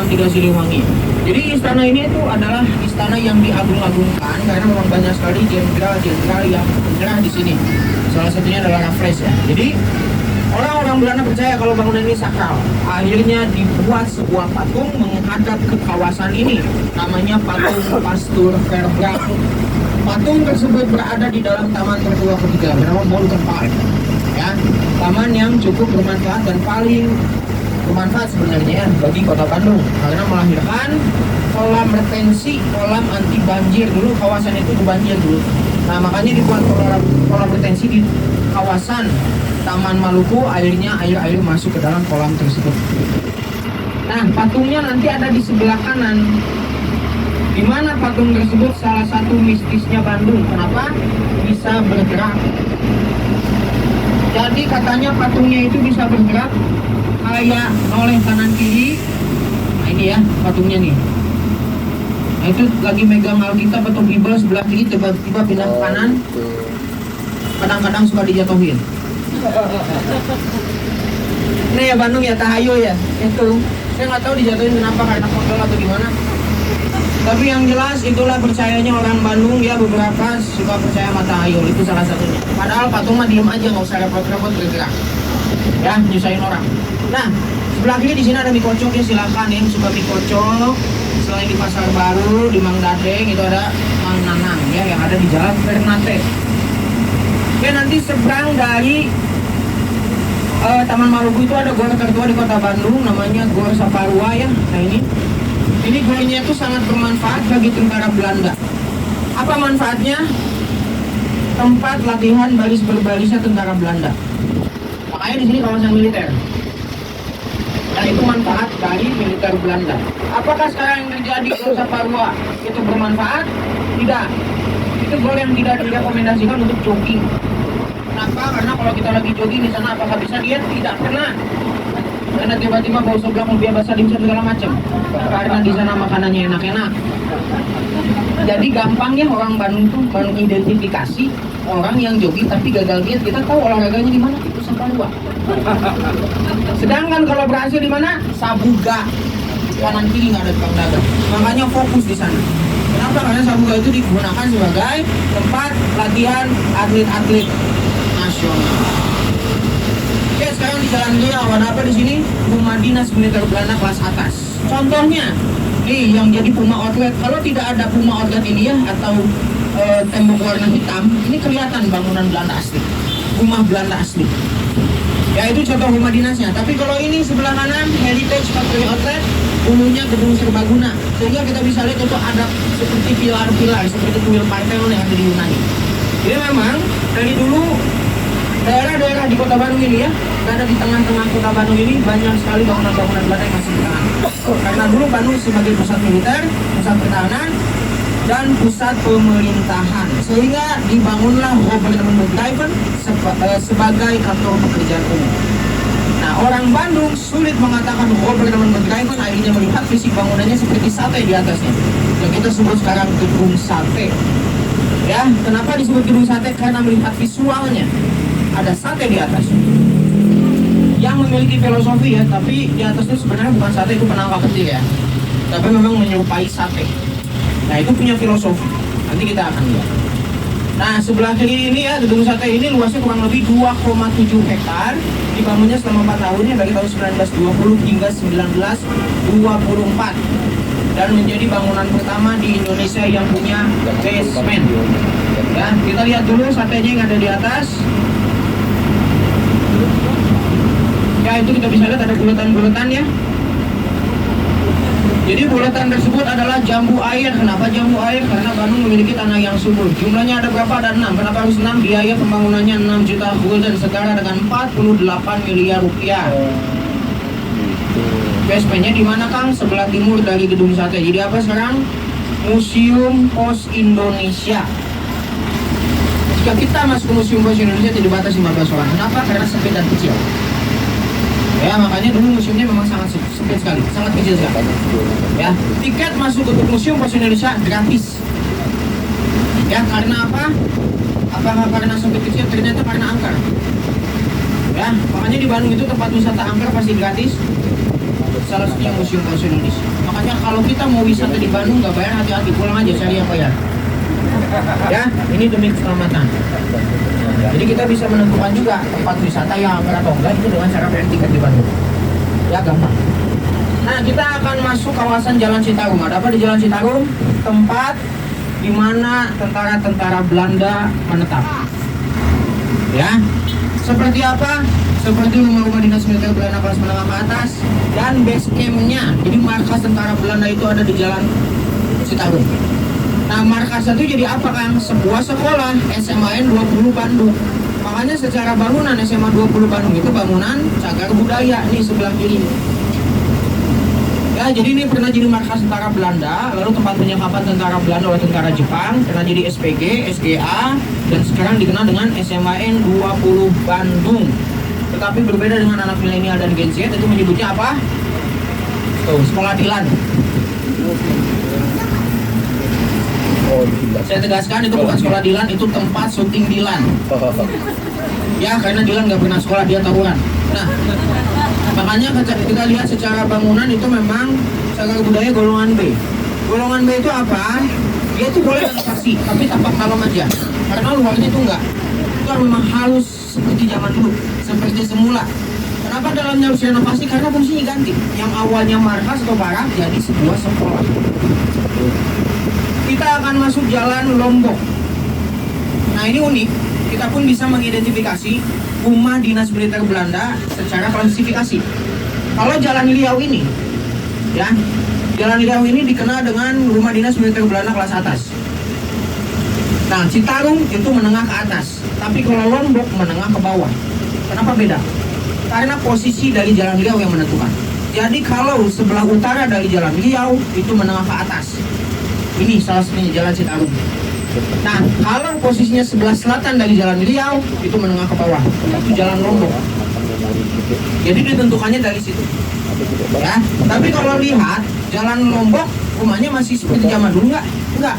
Tiga Siliwangi. Jadi istana ini itu adalah istana yang diagung-agungkan karena memang banyak sekali jenderal-jenderal yang menyerah di sini. Salah satunya adalah Raffles ya. Jadi orang-orang Belanda percaya kalau bangunan ini sakral. Akhirnya dibuat sebuah patung menghadap ke kawasan ini. Namanya patung Pastur Verbrugge. Patung tersebut berada di dalam taman tertua ketiga bernama Mountain Park. Ya, taman yang cukup bermanfaat dan paling bermanfaat sebenarnya ya bagi kota Bandung karena melahirkan kolam retensi, kolam anti banjir. Dulu kawasan itu banjir dulu. Nah, makanya dibuat kolam retensi di kawasan Taman Maluku, akhirnya air masuk ke dalam kolam tersebut. Nah, patungnya nanti ada di sebelah kanan. Di mana patung tersebut salah satu mistisnya Bandung. Kenapa? Bisa bergerak. Jadi katanya patungnya itu bisa bergerak kayak noleh kanan kiri. Nah ini ya patungnya nih. Nah itu lagi megang Alkitab atau Bible sebelah kiri, tiba-tiba pindah ke kanan. Kadang-kadang suka dijatuhin. Ini ya Bandung ya, tahayul ya. Itu saya nggak tahu dijatuhin kenapa, karena kodol atau gimana. Tapi yang jelas itulah percayanya orang Bandung ya, beberapa suka percaya sama tahayul, itu salah satunya. Padahal patung mah diem aja, nggak usah repot-repot bergerak. Ya, nyusahin orang. Nah, sebelah kiri di sini ada mie kocok ya, silakan yang suka mie kocok. Selain di Pasar Baru, di Mang Dadeng itu ada Mang Nanang ya, yang ada di Jalan Ternate. Oke, nanti seberang dari Taman Maluku itu ada gor tertua di kota Bandung, namanya Gor Saparua ya. Nah ini gornya itu sangat bermanfaat bagi tentara Belanda. Apa manfaatnya? Tempat latihan baris berbarisnya tentara Belanda. Makanya di sini kawasan militer. Dan itu manfaat dari militer Belanda. Apakah sekarang yang terjadi Gor Saparua itu bermanfaat? Tidak. Itu gor yang tidak direkomendasikan untuk jogging. Kenapa? Karena kalau kita lagi jogging di sana apakah bisa diet? Tidak pernah. Karena tiba-tiba bau seblak, lumpia basah, dimsum segala macam. Karena di sana makanannya enak-enak. Jadi gampangnya orang Bandung tuh mengidentifikasi orang yang jogging tapi gagal diet. Kita tahu olahraganya di mana, itu Saparua. Sedangkan kalau berhasil di mana? Sabuga. Kanan kiri nggak ada tukang dagang. Makanya fokus di sana. Kenapa? Karena Sabuga itu digunakan sebagai tempat latihan atlet-atlet nasional. Oke, sekarang di jalan dulu ada apa di sini? Rumah dinas militer Belanda kelas atas. Contohnya, nih yang jadi Puma Outlet. Kalau tidak ada Puma Outlet ini ya, atau tembok warna hitam, ini kelihatan bangunan Belanda asli, rumah Belanda asli. Ya itu contoh rumah dinasnya. Tapi kalau ini sebelah kanan Heritage Factory Outlet, dulunya gedung serbaguna, sehingga kita bisa lihat itu ada seperti pilar-pilar, seperti kuil Parthenon yang ada di Yunani. Jadi memang dari dulu daerah-daerah di kota Bandung ini ya, ada di tengah-tengah kota Bandung ini banyak sekali bangunan-bangunan Belanda yang masih bertahan. Karena dulu Bandung sebagai pusat militer, pusat pertahanan, dan pusat pemerintahan, sehingga dibangunlah Gouvernementsbedrijven sebagai kantor pekerjaan umum. Nah, orang Bandung sulit mengatakan Gouvernementsbedrijven, akhirnya melihat fisik bangunannya seperti sate di atasnya, yang kita sebut sekarang gedung sate. Ya, kenapa disebut gedung sate? Karena melihat visualnya. Ada sate di atas yang memiliki filosofi ya, tapi di atas itu sebenarnya bukan sate, itu penangkap petir ya, tapi memang menyerupai sate. Nah itu punya filosofi, nanti kita akan lihat. Nah sebelah kiri ini ya, gedung sate ini luasnya kurang lebih 2,7 hektar, dibangunnya selama 4 tahun ya, dari tahun 1920 hingga 1924, dan menjadi bangunan pertama di Indonesia yang punya basement. Ya, kita lihat dulu satenya yang ada di atas. Ya itu kita bisa lihat ada bulatan-bulatan ya. Jadi bulatan tersebut adalah jambu air. Kenapa jambu air? Karena Bandung memiliki tanah yang subur. Jumlahnya ada berapa? Ada 6. Kenapa harus 6? Biaya pembangunannya 6 juta gulden, setara dengan 48 miliar rupiah. Basementnya di mana Kang? Sebelah timur dari gedung sate. Jadi apa sekarang? Museum Pos Indonesia. Jika kita masuk ke Museum Pos Indonesia tidak dibatasi 15 orang. Kenapa? Karena sempit dan kecil. Ya makanya dulu museumnya memang sangat sempit sekali, sangat kecil sekali. Ya, tiket masuk untuk Museum Pos Indonesia gratis. Ya karena apa? Apakah karena sempit kecil? Ternyata karena angker. Ya makanya di Bandung itu tempat wisata angker pasti gratis. salah satunya Museum Pos Indonesia. Makanya kalau kita mau wisata di Bandung nggak bayar, hati-hati, pulang aja cari yang bayar. Ya, ini demi keselamatan. Jadi kita bisa menentukan juga tempat wisata yang aman atau enggak itu dengan cara bayar tiket di Bandung. Ya, gampang. Nah, kita akan masuk kawasan Jalan Citarum. Ada apa di Jalan Citarum? Tempat di mana tentara-tentara Belanda menetap. Ya, seperti apa? Seperti rumah-rumah dinas militer Belanda kelas menengah ke atas dan base camp-nya. Jadi markas tentara Belanda itu ada di Jalan Citarum. Nah, markasnya itu jadi apa, Kang? Sebuah sekolah SMAN 20 Bandung. Makanya secara bangunan SMA 20 Bandung itu bangunan cagar budaya nih sebelah kiri. Ya, jadi ini pernah jadi markas tentara Belanda, lalu tempat penyekapan tentara Belanda oleh tentara Jepang, pernah jadi SPG, SGA, dan sekarang dikenal dengan SMAN 20 Bandung. Tetapi berbeda dengan anak milenial dan Gen Z, itu menyebutnya apa? Tuh, sekolah Dilan. Saya tegaskan itu bukan sekolah Dilan, itu tempat syuting Dilan. Ya, karena Dilan nggak pernah sekolah, dia tawuran. Nah, makanya kita lihat secara bangunan itu memang cagar budaya golongan B. Golongan B itu apa? Dia itu boleh renovasi, tapi tampak malam aja. Karena luarnya itu enggak. Itu memang halus seperti zaman dulu, seperti semula. Kenapa dalamnya harus renovasi? Karena fungsinya ganti. Yang awalnya markas atau barak jadi sebuah sekolah. Kita akan masuk Jalan Lombok. Nah, ini unik. Kita pun bisa mengidentifikasi rumah dinas militer Belanda secara klasifikasi. Kalau Jalan Riau ini, ya, Jalan Riau ini dikenal dengan rumah dinas militer Belanda kelas atas. Nah, Citarum itu menengah ke atas, tapi kalau Lombok menengah ke bawah. Kenapa beda? Karena posisi dari Jalan Riau yang menentukan. Jadi kalau sebelah utara dari Jalan Riau itu menengah ke atas. Ini salah satunya Jalan Citarum. Nah, kalau posisinya sebelah selatan dari Jalan Riau itu menengah ke bawah, itu Jalan Lombok. Jadi ditentukannya dari situ. Ya, tapi kalau lihat Jalan Lombok rumahnya masih seperti zaman dulu nggak? Enggak.